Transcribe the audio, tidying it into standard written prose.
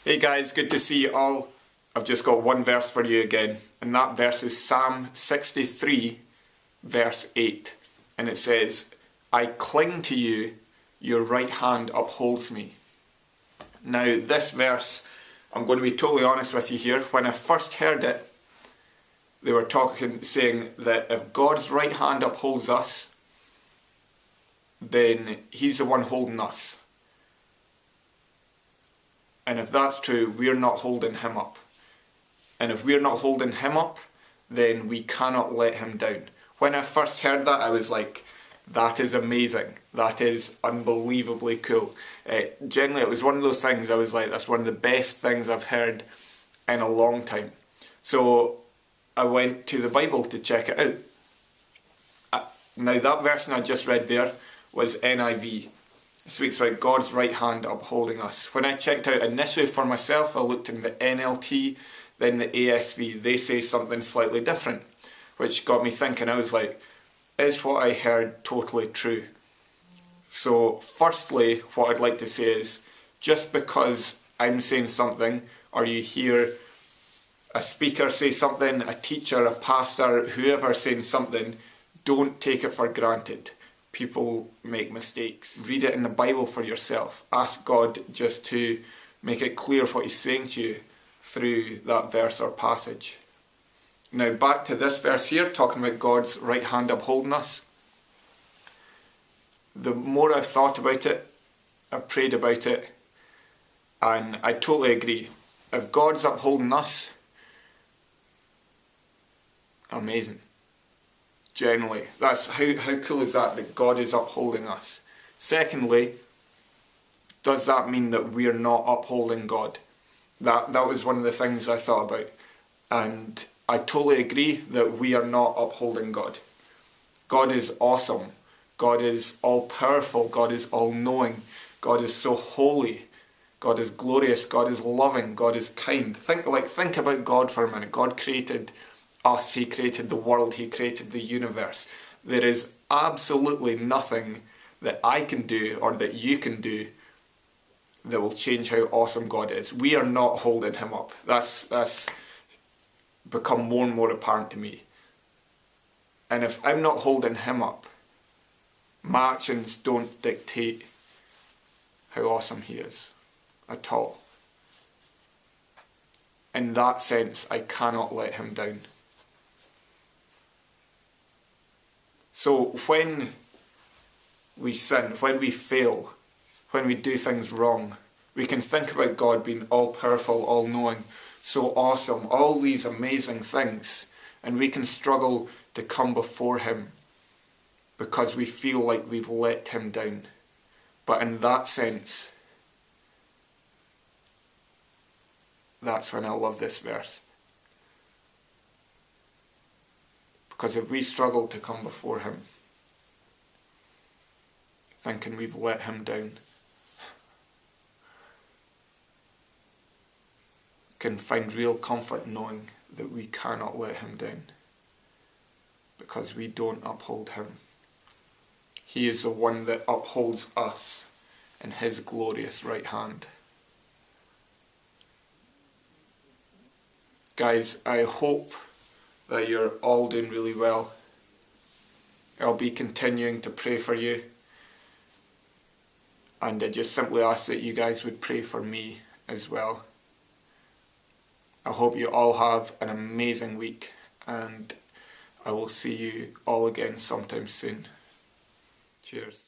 Hey guys, good to see you all. I've just got one verse for you again, and that verse is Psalm 63 verse 8, and it says, "I cling to you, your right hand upholds me." Now this verse, I'm going to be totally honest with you here, when I first heard it, they were saying that if God's right hand upholds us, then He's the one holding us. And if that's true, we're not holding Him up. And if we're not holding Him up, then we cannot let Him down. When I first heard that, I was like, that is amazing. That is unbelievably cool. Generally, it was one of those things I was like, that's one of the best things I've heard in a long time. So I went to the Bible to check it out. Now that version I just read there was NIV. It speaks about God's right hand upholding us. When I checked out initially for myself, I looked in the NLT, then the ASV. They say something slightly different, which got me thinking. I was like, is what I heard totally true? So firstly, what I'd like to say is, just because I'm saying something, or you hear a speaker say something, a teacher, a pastor, whoever saying something, don't take it for granted. People make mistakes. Read it in the Bible for yourself. Ask God just to make it clear what He's saying to you through that verse or passage. Now back to this verse here, talking about God's right hand upholding us. The more I've thought about it, I've prayed about it, and I totally agree. If God's upholding us, amazing. Generally, that's how cool is that God is upholding us. Secondly, does that mean that we're not upholding God? That was one of the things I thought about, and I totally agree that we are not upholding God. God is awesome. God is all-powerful. God is all-knowing. God is so holy. God is glorious. God is loving. God is kind. Think about God for a minute. God created us. He created the world. He created the universe. There is absolutely nothing that I can do or that you can do that will change how awesome God is. We are not holding Him up. That's become more and more apparent to me. And if I'm not holding Him up, my actions don't dictate how awesome He is at all. In that sense, I cannot let Him down. So when we sin, when we fail, when we do things wrong, we can think about God being all-powerful, all-knowing, so awesome, all these amazing things, and we can struggle to come before Him because we feel like we've let Him down. But in that sense, that's when I love this verse. Because if we struggle to come before Him, thinking we've let Him down, can find real comfort knowing that we cannot let Him down, because we don't uphold Him. He is the one that upholds us in His glorious right hand. Guys, I hope that you're all doing really well. I'll be continuing to pray for you, and I just simply ask that you guys would pray for me as well. I hope you all have an amazing week, and I will see you all again sometime soon. Cheers.